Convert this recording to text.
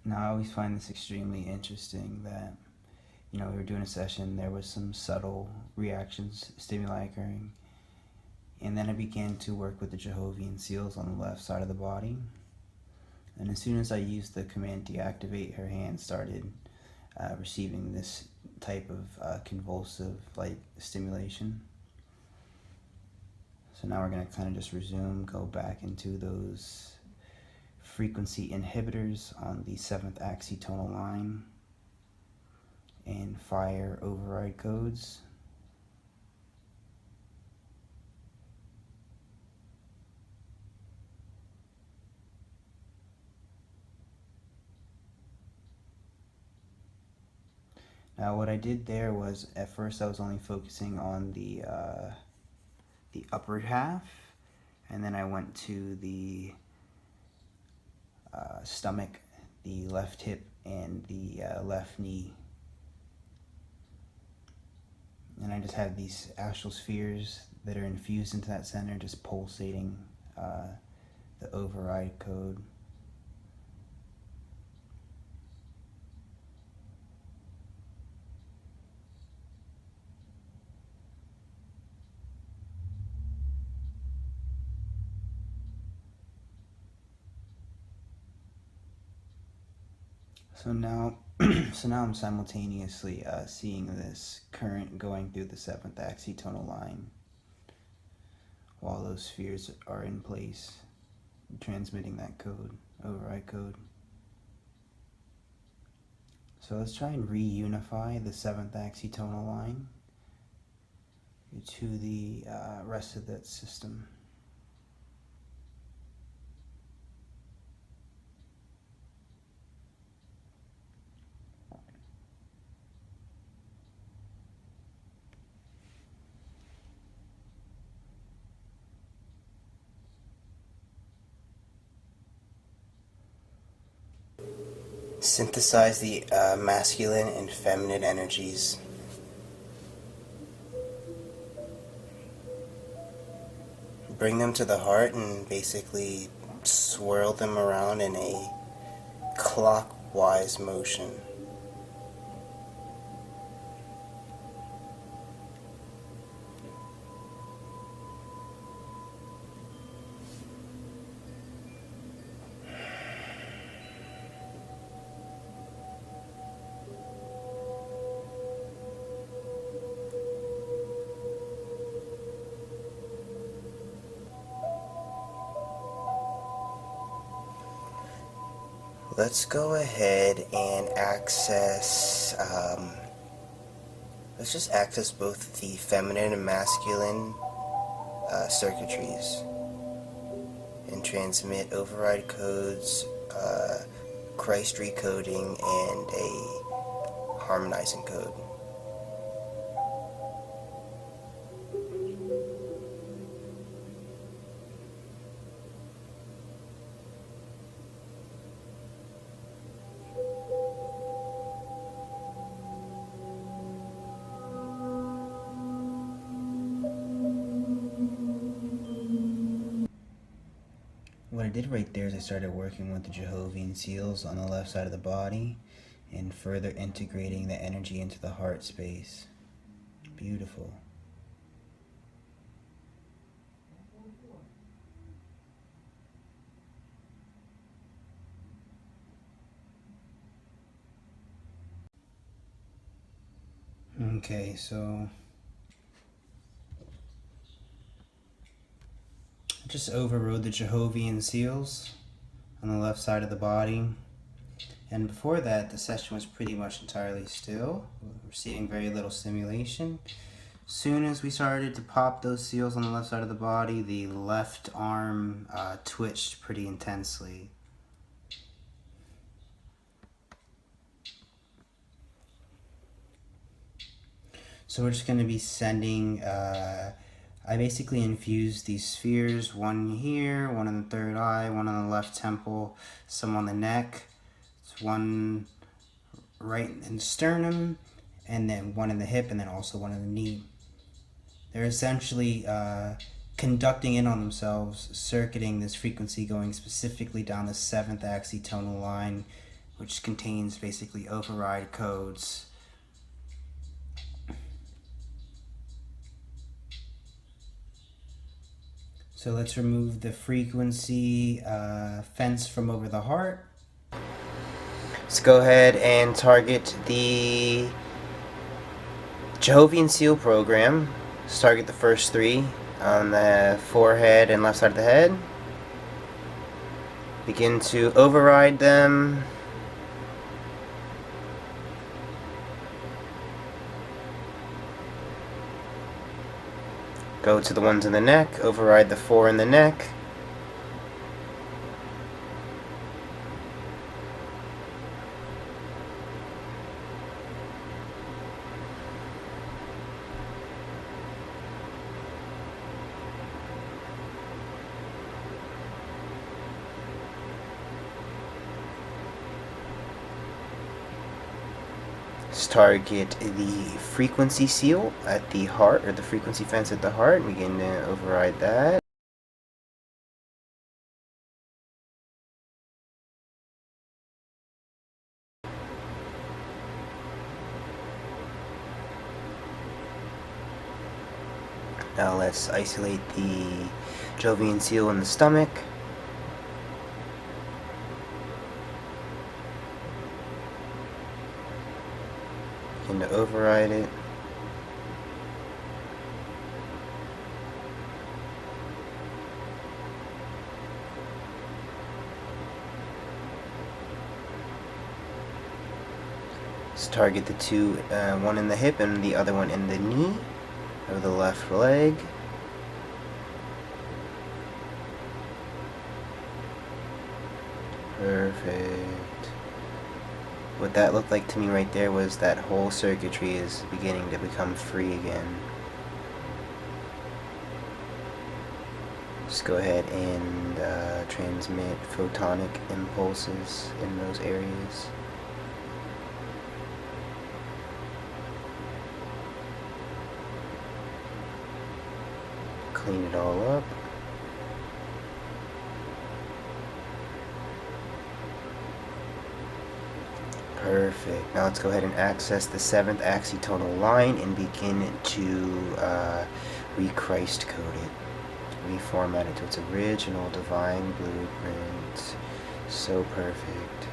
Now, I always find this extremely interesting that, we were doing a session, there was some subtle reactions, stimuli occurring, and then I began to work with the Jehovian seals on the left side of the body. And as soon as I used the command deactivate, her hand started receiving this type of convulsive like stimulation. So now we're going to kind of just go back into those frequency inhibitors on the 7th axitonal line and fire override codes. Now what I did there was, at first I was only focusing on the upper half, and then I went to the stomach, the left hip, and the left knee. And I just have these astral spheres that are infused into that center, just pulsating the override code. So now, I'm simultaneously seeing this current going through the 7th axitonal line while those spheres are in place, transmitting that code, override code. So let's try and reunify the 7th axitonal line to the rest of that system. Synthesize the masculine and feminine energies. Bring them to the heart and basically swirl them around in a clockwise motion. Let's go ahead and access, let's just access both the feminine and masculine circuitries and transmit override codes, Christ recoding, and a harmonizing code. What I did right there is I started working with the Jehovian seals on the left side of the body and further integrating the energy into the heart space. Beautiful. Okay, so just overrode the Jehovian seals on the left side of the body. And before that, the session was pretty much entirely still, receiving very little stimulation. Soon as we started to pop those seals on the left side of the body, the left arm twitched pretty intensely. So we're just going to be sending, I basically infused these spheres, one here, one in the third eye, one on the left temple, some on the neck, one right in the sternum, and then one in the hip, and then also one in the knee. They're essentially conducting in on themselves, circuiting this frequency going specifically down the 7th axitonal line, which contains basically override codes. So let's remove the frequency fence from over the heart. Let's go ahead and target the Jehovian seal program. Let's target the first three on the forehead and left side of the head. Begin to override them. Go to the ones in the neck, override the 4 in the neck. Let's target the frequency seal at the heart, or the frequency fence at the heart. Begin to override that. Now let's isolate the Jehovian seal in the stomach. Begin to override it. Let's target the two, one in the hip and the other one in the knee of the left leg. Perfect. What that looked like to me right there was that whole circuitry is beginning to become free again. Just go ahead and transmit photonic impulses in those areas. Clean it all up. Perfect. Now let's go ahead and access the 7th axitonal line and begin to re-Christ code it. Reformat it to its original divine blueprint. So perfect.